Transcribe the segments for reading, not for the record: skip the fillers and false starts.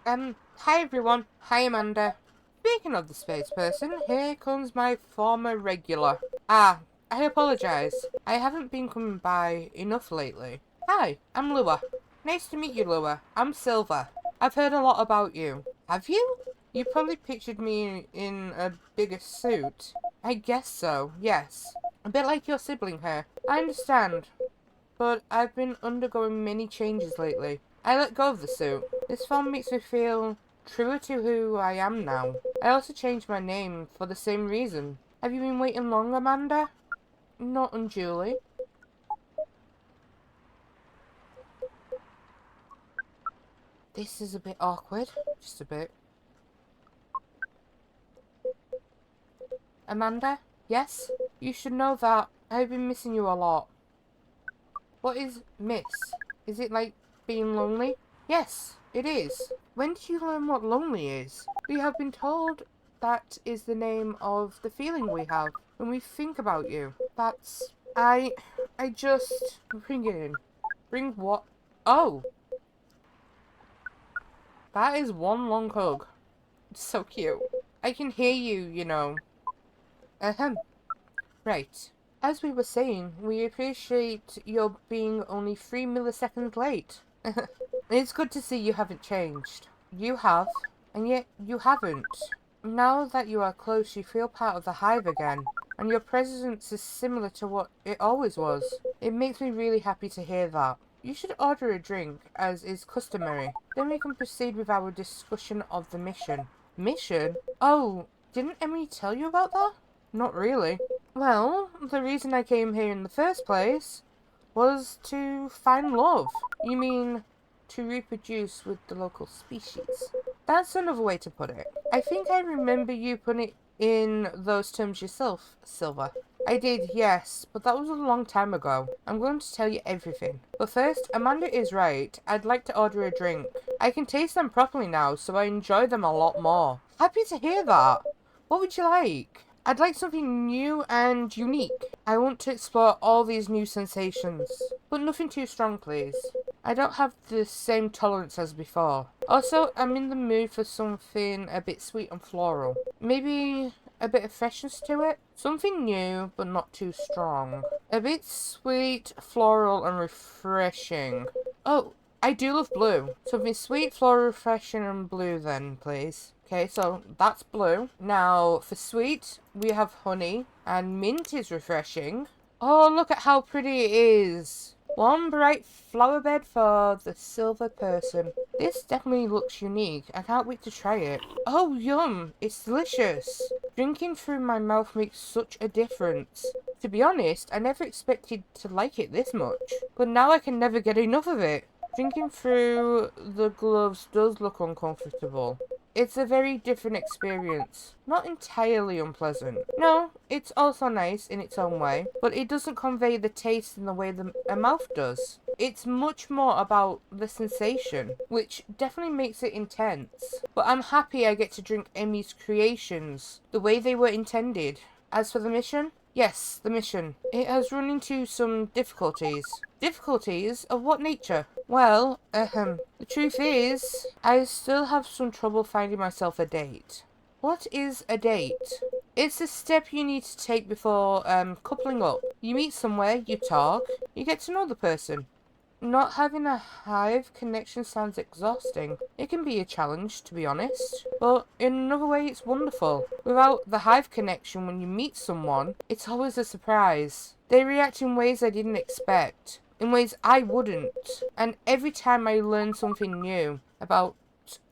Hi everyone. Hi Amanda. Speaking of the space person, here comes my former regular. I apologise. I haven't been coming by enough lately. Hi, I'm Lua. Nice to meet you, Lua. I'm Silver. I've heard a lot about you. Have you? You probably pictured me in a bigger suit. I guess so, yes. A bit like your sibling here. I understand, but I've been undergoing many changes lately. I let go of the suit. This film makes me feel truer to who I am now. I also changed my name for the same reason. Have you been waiting long, Amanda? Not unduly. This is a bit awkward. Just a bit. Amanda? Yes? You should know that I've been missing you a lot. What is miss? Is it like being lonely? Yes, it is. When did you learn what lonely is? We have been told that is the name of the feeling we have when we think about you. That's... I just... Bring it in. Bring what? Oh! That is one long hug. It's so cute. I can hear you, you know. Ahem. Right. As we were saying, we appreciate your being only 3 milliseconds late. It's good to see you haven't changed. You have, and yet you haven't. Now that you are close, you feel part of the hive again, and your presence is similar to what it always was. It makes me really happy to hear that. You should order a drink, as is customary. Then we can proceed with our discussion of the mission. Mission? Oh, didn't Emmy tell you about that? Not really. Well, the reason I came here in the first place was to find love. You mean to reproduce with the local species? That's another way to put it. I think I remember you putting it in those terms yourself, Silver. I did, yes, but that was a long time ago. I'm going to tell you everything. But first, Amanda is right. I'd like to order a drink. I can taste them properly now, so I enjoy them a lot more. Happy to hear that. What would you like? I'd like something new and unique. I want to explore all these new sensations. But nothing too strong, please. I don't have the same tolerance as before. Also, I'm in the mood for something a bit sweet and floral. Maybe a bit of freshness to it? Something new, but not too strong. A bit sweet, floral, and refreshing. Oh, I do love blue. Something sweet, floral, refreshing, and blue then, please. Okay, so that's blue. Now, for sweet, we have honey, and mint is refreshing. Oh, look at how pretty it is. One bright flower bed for the silver person. This definitely looks unique. I can't wait to try it. Oh, yum. It's delicious. Drinking through my mouth makes such a difference. To be honest, I never expected to like it this much. But now I can never get enough of it. Drinking through the gloves does look uncomfortable. It's a very different experience. Not entirely unpleasant. No, it's also nice in its own way, but it doesn't convey the taste in the way a mouth does. It's much more about the sensation, which definitely makes it intense. But I'm happy I get to drink Emmy's creations, the way they were intended. As for the mission? Yes, the mission. It has run into some difficulties. Difficulties? Of what nature? Well, the truth is, I still have some trouble finding myself a date. What is a date? It's a step you need to take before, coupling up. You meet somewhere, you talk, you get to know the person. Not having a hive connection sounds exhausting. It can be a challenge, to be honest. But in another way, it's wonderful. Without the hive connection, when you meet someone, it's always a surprise. They react in ways I didn't expect. In ways I wouldn't. And every time I learn something new about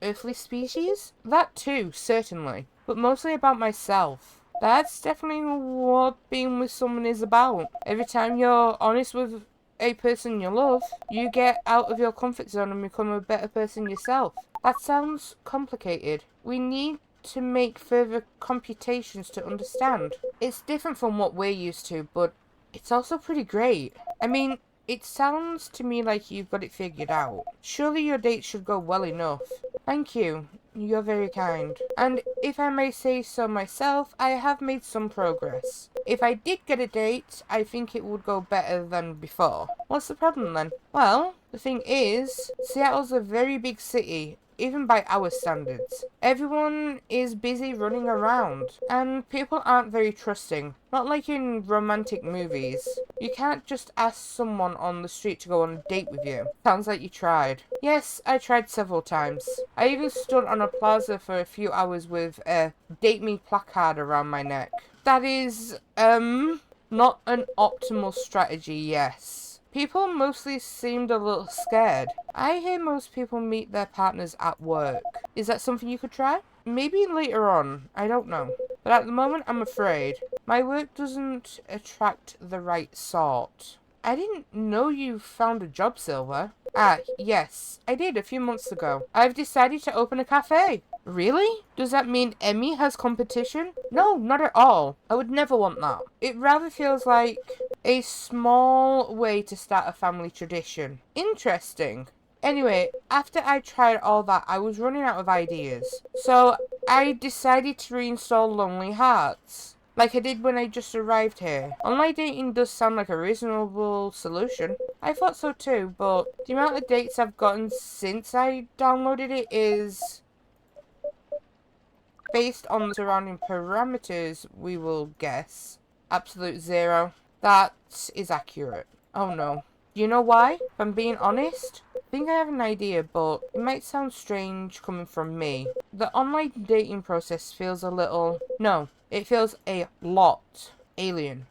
earthly species, that too, certainly. But mostly about myself. That's definitely what being with someone is about. Every time you're honest with a person you love, you get out of your comfort zone and become a better person yourself. That sounds complicated. We need to make further computations to understand. It's different from what we're used to, but it's also pretty great. I mean, it sounds to me like you've got it figured out. Surely your date should go well enough. Thank you. You're very kind. And if I may say so myself, I have made some progress. If I did get a date, I think it would go better than before. What's the problem then? Well, the thing is, Seattle's a very big city, even by our standards. Everyone is busy running around, and people aren't very trusting. Not like in romantic movies. You can't just ask someone on the street to go on a date with you. Sounds like you tried. Yes, I tried several times. I even stood on a plaza for a few hours with a "Date Me" placard around my neck. That is, not an optimal strategy, yes. People mostly seemed a little scared. I hear most people meet their partners at work. Is that something you could try? Maybe later on, I don't know. But at the moment, I'm afraid. My work doesn't attract the right sort. I didn't know you found a job, Silver. Ah, yes, I did a few months ago. I've decided to open a cafe. Really? Does that mean Emmy has competition? No, not at all. I would never want that. It rather feels like a small way to start a family tradition. Interesting. Anyway, after I tried all that, I was running out of ideas. So I decided to reinstall Lonely Hearts, like I did when I just arrived here. Online dating does sound like a reasonable solution. I thought so too, but the amount of dates I've gotten since I downloaded it is, based on the surrounding parameters, we will guess, absolute zero. That is accurate. Oh no. Do you know why? If I'm being honest, I think I have an idea, but it might sound strange coming from me. The online dating process feels a little... No, it feels a lot alien.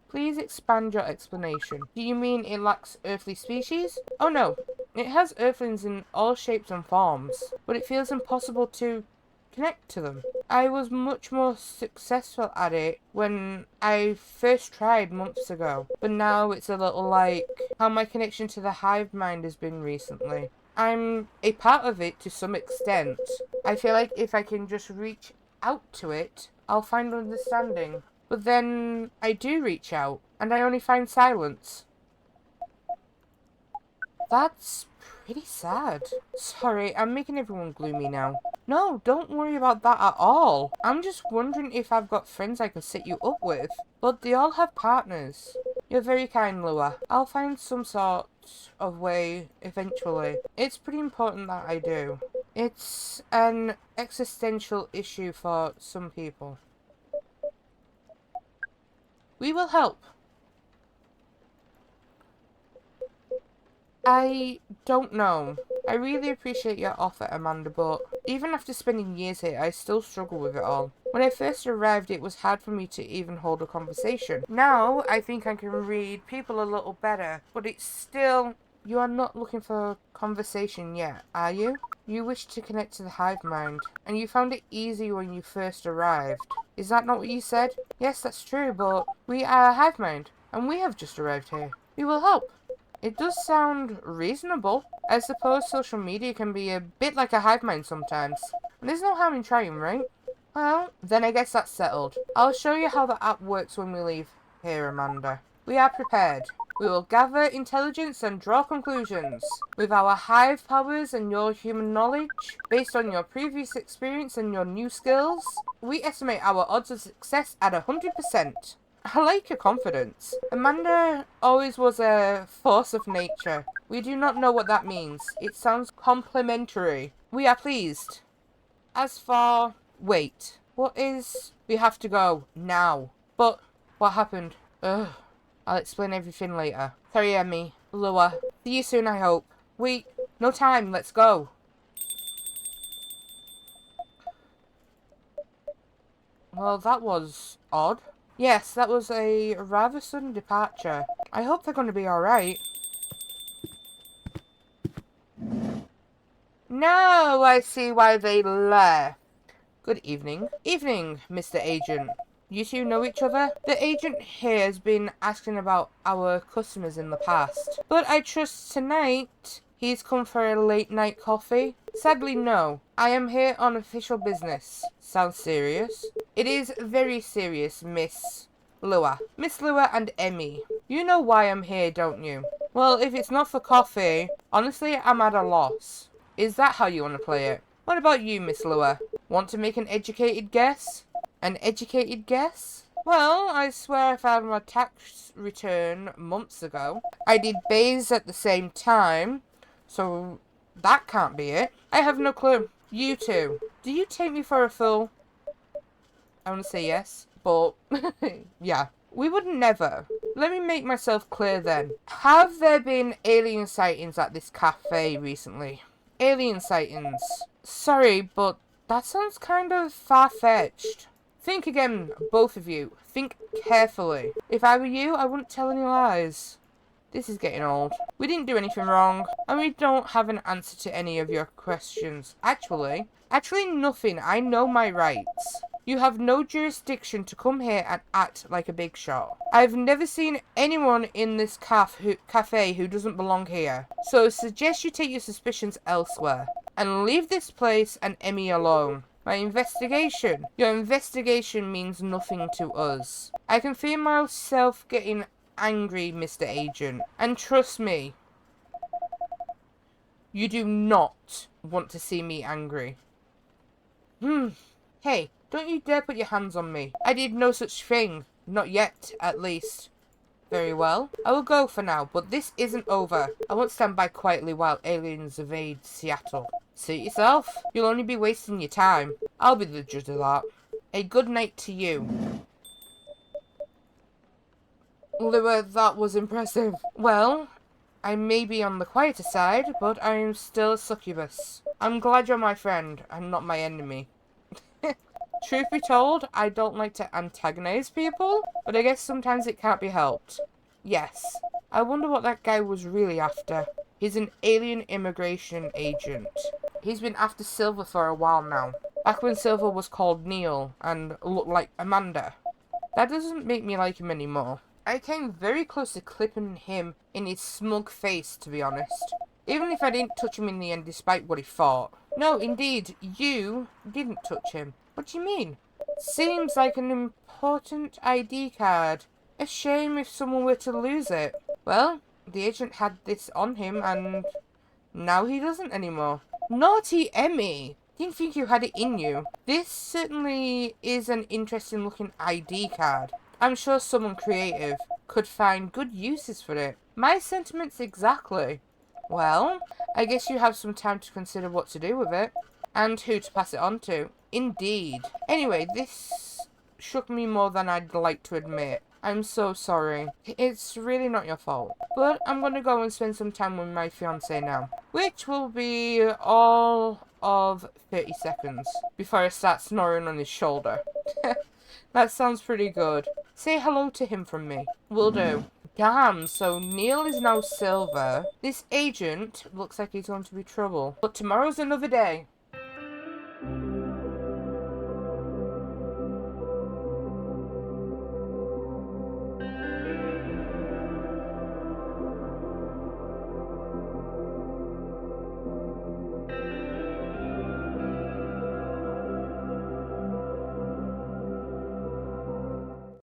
Please expand your explanation. Do you mean it lacks earthly species? Oh no, it has earthlings in all shapes and forms, but it feels impossible to connect to them. I was much more successful at it when I first tried months ago, but now it's a little like how my connection to the hive mind has been recently. I'm a part of it to some extent. I feel like if I can just reach out to it, I'll find understanding. But then I do reach out, and I only find silence. That's pretty sad. Sorry, I'm making everyone gloomy now. No, don't worry about that at all. I'm just wondering if I've got friends I could set you up with. But they all have partners. You're very kind, Lua. I'll find some sort of way eventually. It's pretty important that I do. It's an existential issue for some people. We will help. I don't know. I really appreciate your offer, Amanda, but even after spending years here, I still struggle with it all. When I first arrived, it was hard for me to even hold a conversation. Now, I think I can read people a little better, but it's still... You are not looking for conversation yet, are you? You wish to connect to the hive mind, and you found it easy when you first arrived. Is that not what you said? Yes, that's true, but we are a hive mind, and we have just arrived here. We will help. It does sound reasonable. I suppose social media can be a bit like a hive mind sometimes. And there's no harm in trying, right? Well, then I guess that's settled. I'll show you how the app works when we leave here, Amanda. We are prepared. We will gather intelligence and draw conclusions. With our hive powers and your human knowledge, based on your previous experience and your new skills, we estimate our odds of success at 100%. I like your confidence. Amanda always was a force of nature. We do not know what that means. It sounds complimentary. We are pleased. As for... Wait. What is... We have to go. Now. But... What happened? Ugh. I'll explain everything later. Sorry, Emmy. Lua. See you soon, I hope. Wait. No time. Let's go. Well, that was odd. Yes, that was a rather sudden departure. I hope they're going to be alright. Now I see why they left. Good evening. Evening, Mr. Agent. You two know each other? The agent here has been asking about our customers in the past. But I trust tonight he's come for a late night coffee? Sadly, no. I am here on official business. Sounds serious. It is very serious, Miss Lua. Miss Lua and Emmy. You know why I'm here, don't you? Well, if it's not for coffee, honestly, I'm at a loss. Is that how you want to play it? What about you, Miss Lua? Want to make an educated guess? An educated guess? Well, I swear I found my tax return months ago. I did bays at the same time, so That can't be it. I have no clue. You two, do you take me for a fool? I want to say yes, but yeah. We would never. Let me make myself clear then. Have there been alien sightings at this cafe recently? Alien sightings. Sorry, but that sounds kind of far-fetched. Think again, both of you. Think carefully. If I were you, I wouldn't tell any lies. This is getting old. We didn't do anything wrong, and we don't have an answer to any of your questions. Actually nothing. I know my rights. You have no jurisdiction to come here and act like a big shot. I've never seen anyone in this cafe who doesn't belong here. So I suggest you take your suspicions elsewhere. And leave this place and Emmy alone. My investigation. Your investigation means nothing to us. I can feel myself getting angry, Mr. Agent. And trust me, you do not want to see me angry. Hey, don't you dare put your hands on me. I did no such thing. Not yet, at least. Very well. I will go for now, but this isn't over. I won't stand by quietly while aliens evade Seattle. Suit yourself. You'll only be wasting your time. I'll be the judge of that. A good night to you. Sliver, that was impressive. Well, I may be on the quieter side, but I am still a succubus. I'm glad you're my friend and not my enemy. Truth be told, I don't like to antagonize people, but I guess sometimes it can't be helped. Yes, I wonder what that guy was really after. He's an alien immigration agent. He's been after Sliver for a while now. Back when Sliver was called Neil and looked like Amanda. That doesn't make me like him anymore. I came very close to clipping him in his smug face, to be honest. Even if I didn't touch him in the end, despite what he thought. No, indeed, you didn't touch him. What do you mean? Seems like an important ID card. A shame if someone were to lose it. Well, the agent had this on him, and now he doesn't anymore. Naughty Emmy! Didn't think you had it in you. This certainly is an interesting looking ID card. I'm sure someone creative could find good uses for it. My sentiments exactly. Well, I guess you have some time to consider what to do with it. And who to pass it on to. Indeed. Anyway, this shook me more than I'd like to admit. I'm so sorry. It's really not your fault. But I'm gonna go and spend some time with my fiancé now. Which will be all of 30 seconds. Before I start snoring on his shoulder. That sounds pretty good. Say hello to him from me. Will do. Damn, so Neil is now Sliver. This agent looks like he's going to be trouble. But tomorrow's another day.